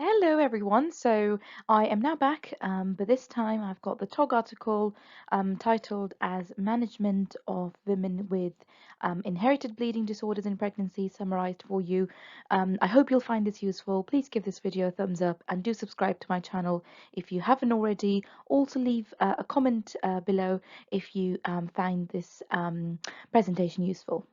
Hello everyone. So I am now back, but this time I've got the TOG article titled as Management of Women with Inherited Bleeding Disorders in Pregnancy summarized for you. I hope you'll find this useful. Please give this video a thumbs up and do subscribe to my channel if you haven't already. Also leave a comment below if you find this presentation useful.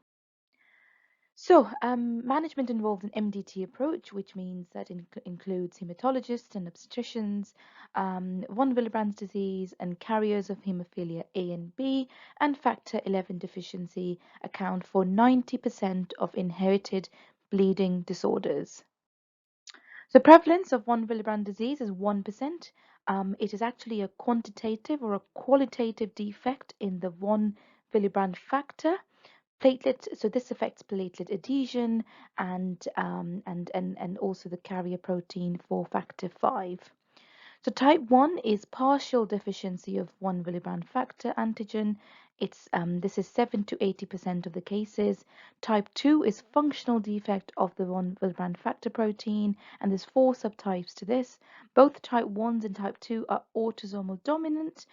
So, management involves an MDT approach, which means that it includes hematologists and obstetricians, von Willebrand's disease, and carriers of hemophilia A and B, and factor 11 deficiency account for 90% of inherited bleeding disorders. The prevalence of von Willebrand disease is 1%. It is actually a quantitative or a qualitative defect in the von Willebrand factor platelet, so this affects platelet adhesion and also the carrier protein for factor 5. So type 1 is partial deficiency of one Willebrand factor antigen. This is 7 to 80% of the cases. Type 2 is functional defect of the one Willebrand factor protein, and there's 4 subtypes to this. Both type 1s and type 2 are autosomal dominant.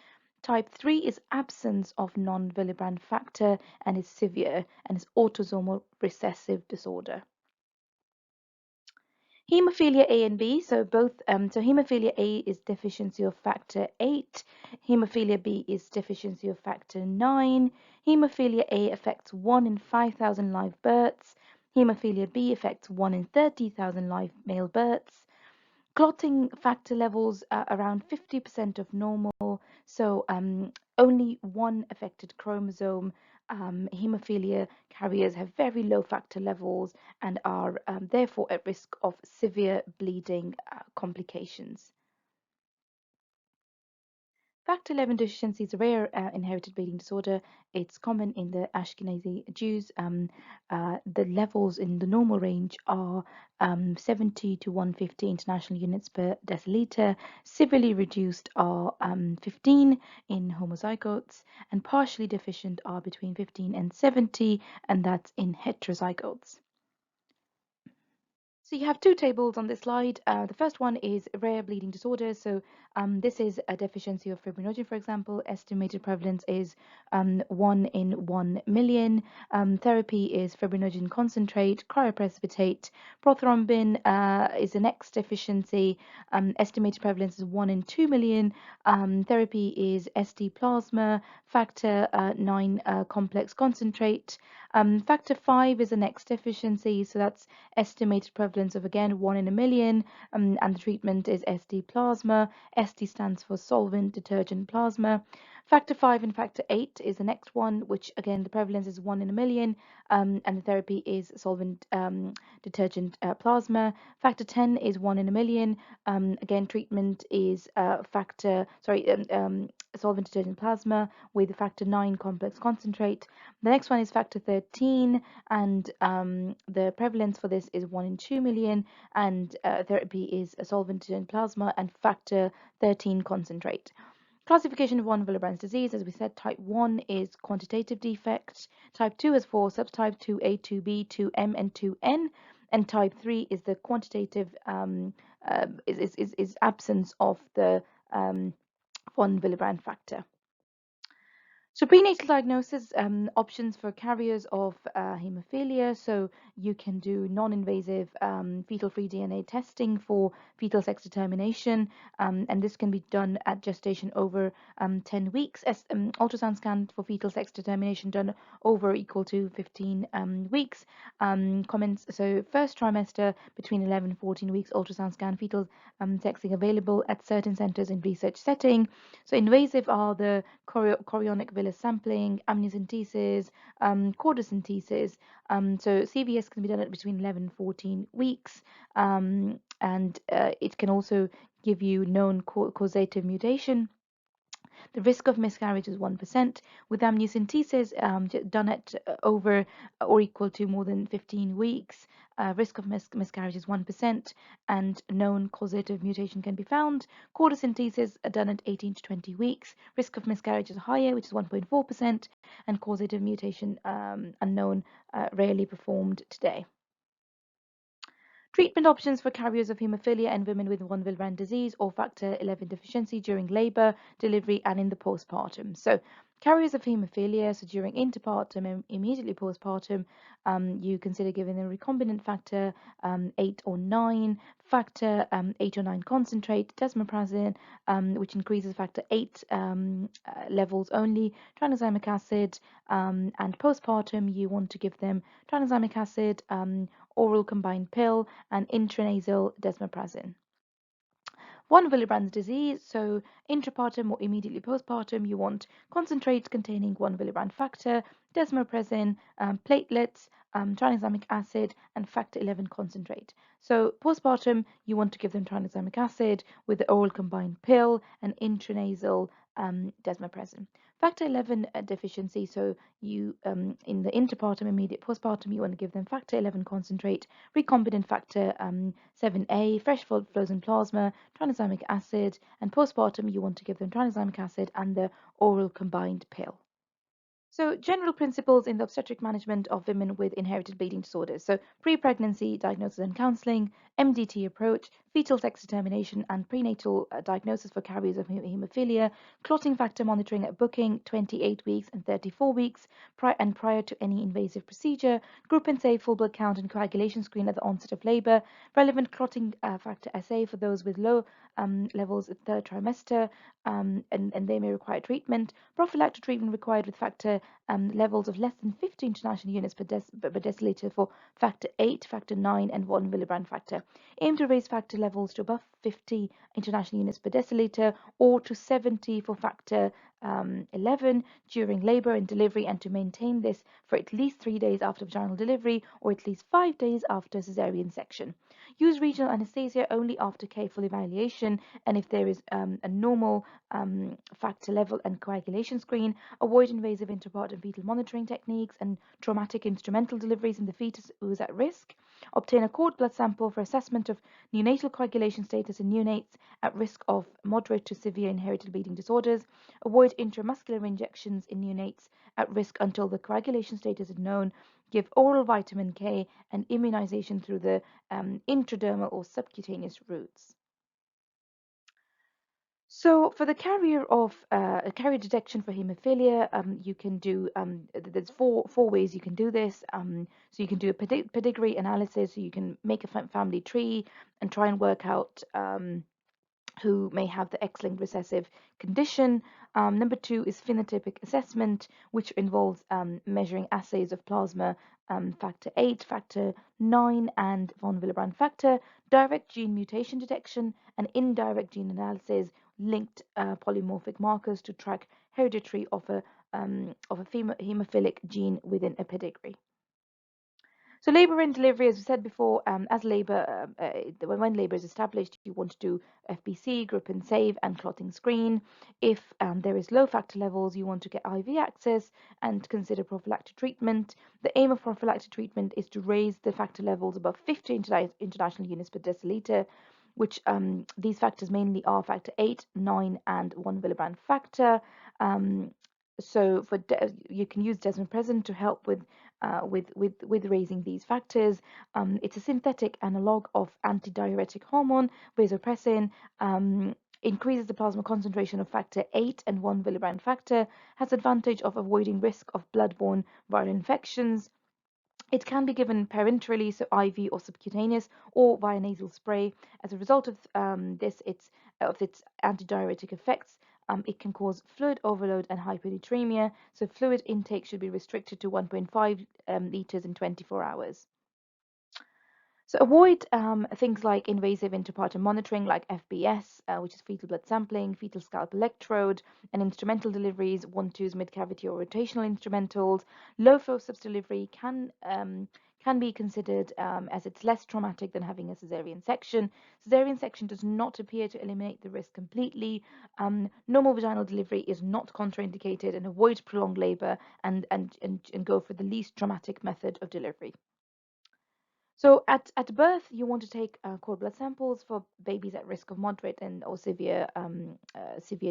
Type 3 is absence of non-Willebrand factor and is severe and is autosomal recessive disorder. Hemophilia A and B, so hemophilia A is deficiency of factor 8, hemophilia B is deficiency of factor 9, hemophilia A affects 1 in 5,000 live births, hemophilia B affects 1 in 30,000 live male births. Clotting factor levels are around 50% of normal, so only one affected chromosome. Hemophilia carriers have very low factor levels and are therefore at risk of severe bleeding complications. Factor 11 deficiency is a rare inherited bleeding disorder. It's common in the Ashkenazi Jews. The levels in the normal range are 70 to 150 international units per deciliter. Severely reduced are 15 in homozygotes, and partially deficient are between 15 and 70, and that's in heterozygotes. So you have two tables on this slide. The first one is rare bleeding disorders. So this is a deficiency of fibrinogen, for example. Estimated prevalence is 1 in 1 million. Therapy is fibrinogen concentrate, cryoprecipitate. Prothrombin is the next deficiency. Estimated prevalence is 1 in 2 million. Therapy is SD plasma, factor 9 complex concentrate. Factor 5 is the next deficiency. So that's estimated prevalence of again 1 in a million, and the treatment is SD plasma. SD stands for solvent detergent plasma. Factor 5 and factor 8 is the next one, which again the prevalence is 1 in a million, and the therapy is solvent detergent plasma. Factor 10 is 1 in a million. Again, treatment is solvent detergent plasma with factor 9 complex concentrate. The next one is factor 13, and the prevalence for this is 1 in 2 million, and therapy is a solvent detergent plasma and factor 13 concentrate. Classification of von Willebrand's disease, as we said, type 1 is quantitative defect, type 2 is 4 subtype 2A, 2B, 2M, and 2N, and type 3 is the quantitative is absence of the von Willebrand factor. So prenatal diagnosis options for carriers of hemophilia. So you can do non-invasive fetal-free DNA testing for fetal sex determination, and this can be done at gestation over 10 weeks. Ultrasound scan for fetal sex determination done over or equal to 15 weeks. Comments, so first trimester between 11 and 14 weeks ultrasound scan fetal sexing available at certain centers in research setting. So invasive are the chorionic villus sampling, amniocentesis, cordocentesis. So CVS can be done at between 11 and 14 weeks, and it can also give you known causative mutation. The risk of miscarriage is 1%, with amniocentesis done at over or equal to more than 15 weeks. Risk of miscarriage is 1%, and known causative mutation can be found. Cordocentesis done at 18 to 20 weeks. Risk of miscarriage is higher, which is 1.4%, and causative mutation unknown, rarely performed today. Treatment options for carriers of haemophilia and women with von Willebrand disease or factor 11 deficiency during labor, delivery, and in the postpartum. So, carriers of haemophilia, so during interpartum and immediately postpartum, you consider giving them recombinant factor 8 or 9, factor 8 or 9 concentrate, desmopressin, which increases factor 8 levels only, tranexamic acid, and postpartum, you want to give them tranexamic acid, oral combined pill, and intranasal desmopressin. Von Willebrand's disease, so intrapartum or immediately postpartum, you want concentrates containing von Willebrand factor, desmopressin, platelets, tranexamic acid, and factor 11 concentrate. So postpartum, you want to give them tranexamic acid with the oral combined pill and intranasal desmopressin. Factor 11 deficiency, so you in the interpartum, immediate postpartum, you want to give them factor 11 concentrate, recombinant factor 7A, fresh flows in plasma, tranexamic acid, and postpartum, you want to give them tranexamic acid and the oral combined pill. So, general principles in the obstetric management of women with inherited bleeding disorders. So, pre-pregnancy diagnosis and counseling, MDT approach, fetal sex determination, and prenatal diagnosis for carriers of haemophilia, clotting factor monitoring at booking, 28 weeks and 34 weeks, prior to any invasive procedure, group and safe full blood count and coagulation screen at the onset of labor, relevant clotting factor assay for those with low levels at third trimester, and they may require treatment. Prophylactic treatment required with factor levels of less than 50 international units per deciliter for factor 8, factor 9, and 1 Willebrand factor. Aim to raise factor levels to above 50 international units per deciliter or to 70 for factor 11 during labor and delivery, and to maintain this for at least 3 days after vaginal delivery or at least 5 days after cesarean section. Use regional anesthesia only after careful evaluation, and if there is a normal factor level and coagulation screen. Avoid invasive interpartum fetal monitoring techniques and traumatic instrumental deliveries in the fetus who is at risk. Obtain a cord blood sample for assessment of neonatal coagulation status in neonates at risk of moderate to severe inherited bleeding disorders. Avoid intramuscular injections in neonates at risk until the coagulation status is known. Give oral vitamin K and immunization through the intradermal or subcutaneous routes. So for the carrier of carrier detection for haemophilia, you can do there's four ways you can do this. So you can do a pedigree analysis. So you can make a family tree and try and work out who may have the X-linked recessive condition. Number 2 is phenotypic assessment, which involves measuring assays of plasma factor 8, factor 9, and von Willebrand factor, direct gene mutation detection, and indirect gene analysis, linked polymorphic markers to track hereditary of a hemophilic gene within a pedigree. So labor and delivery, as we said before, as labor, when labor is established, you want to do FBC, group and save, and clotting screen. If there is low factor levels, you want to get IV access and consider prophylactic treatment. The aim of prophylactic treatment is to raise the factor levels above 50 international units per deciliter, which these factors mainly are factor 8, 9, and 1 Willebrand factor. So you can use desmopressin to help with raising these factors. It's a synthetic analog of antidiuretic hormone, vasopressin. Increases the plasma concentration of factor 8 and 1 Willebrand factor, has advantage of avoiding risk of blood-borne viral infections. It can be given parenterally, so IV or subcutaneous, or via nasal spray. As a result of its antidiuretic effects, it can cause fluid overload and hyponatremia. So fluid intake should be restricted to 1.5 liters in 24 hours. So avoid things like invasive interpartum monitoring like FBS, which is fetal blood sampling, fetal scalp electrode, and instrumental deliveries, 1-2s, mid-cavity or rotational instrumentals. Low forceps delivery can be considered as it's less traumatic than having a cesarean section. Cesarean section does not appear to eliminate the risk completely. Normal vaginal delivery is not contraindicated, and avoid prolonged labor and go for the least traumatic method of delivery. So at birth, you want to take cord blood samples for babies at risk of moderate and or severe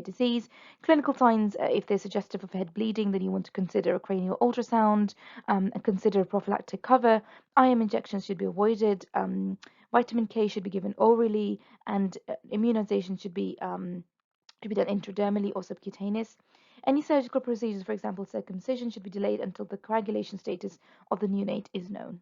disease. Clinical signs, if they're suggestive of head bleeding, then you want to consider a cranial ultrasound and consider a prophylactic cover. IM injections should be avoided Vitamin K should be given orally, and immunization should be done intradermally or subcutaneous. Any surgical procedures, for example, circumcision, should be delayed until the coagulation status of the neonate is known.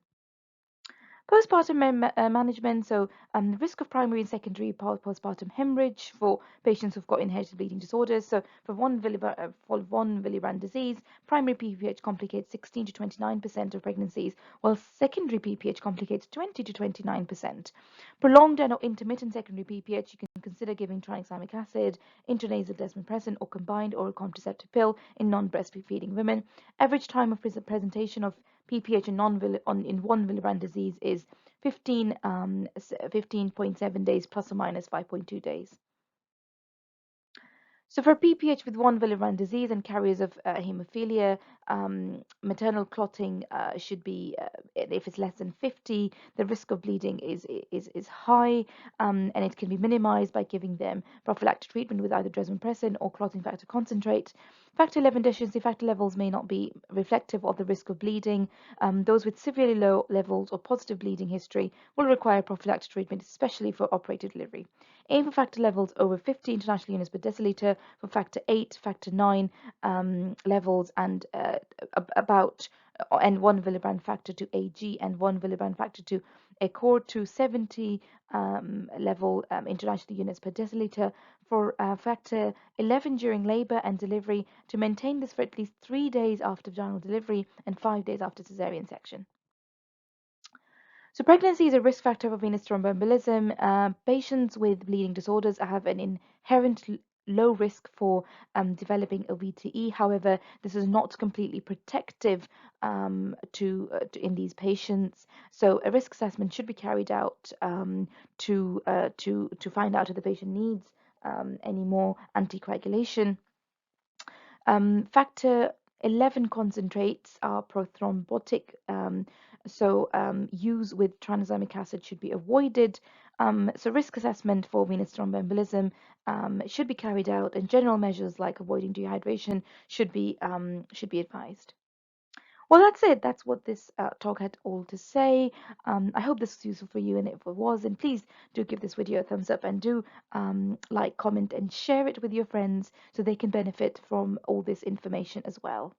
Postpartum management, so the risk of primary and secondary postpartum hemorrhage for patients who've got inherited bleeding disorders. So for von Willebrand disease, primary PPH complicates 16 to 29% of pregnancies, while secondary PPH complicates 20 to 29%. Prolonged and or intermittent secondary PPH, you can consider giving tranexamic acid, intranasal desmopressin, or combined oral contraceptive pill in non-breastfeeding women. Average time of presentation of PPH in one Willebrand disease is 15.7 days plus or minus 5.2 days. So for PPH with one Willebrand disease and carriers of haemophilia, maternal clotting should be, if it's less than 50, the risk of bleeding is high, and it can be minimized by giving them prophylactic treatment with either desmopressin or clotting factor concentrate. Factor 11 deficiency factor levels may not be reflective of the risk of bleeding. Those with severely low levels or positive bleeding history will require prophylactic treatment, especially for operated delivery. Aim for factor levels over 50 international units per deciliter for factor 8, factor 9 levels, and about and 1 Willebrand factor to AG and 1 Willebrand factor to accord to 70 level international units per deciliter for factor 11 during labor and delivery, to maintain this for at least 3 days after vaginal delivery and 5 days after cesarean section. So pregnancy is a risk factor for venous thromboembolism. Patients with bleeding disorders have an inherent low risk for developing a VTE. However, this is not completely protective in these patients. So a risk assessment should be carried out to find out if the patient needs any more anticoagulation. Factor 11 concentrates are prothrombotic, so use with tranexamic acid should be avoided. So risk assessment for venous thromboembolism should be carried out, and general measures like avoiding dehydration should be advised. Well, that's it. That's what this talk had all to say. I hope this was useful for you, and if it was, then please do give this video a thumbs up, and do like, comment, and share it with your friends so they can benefit from all this information as well.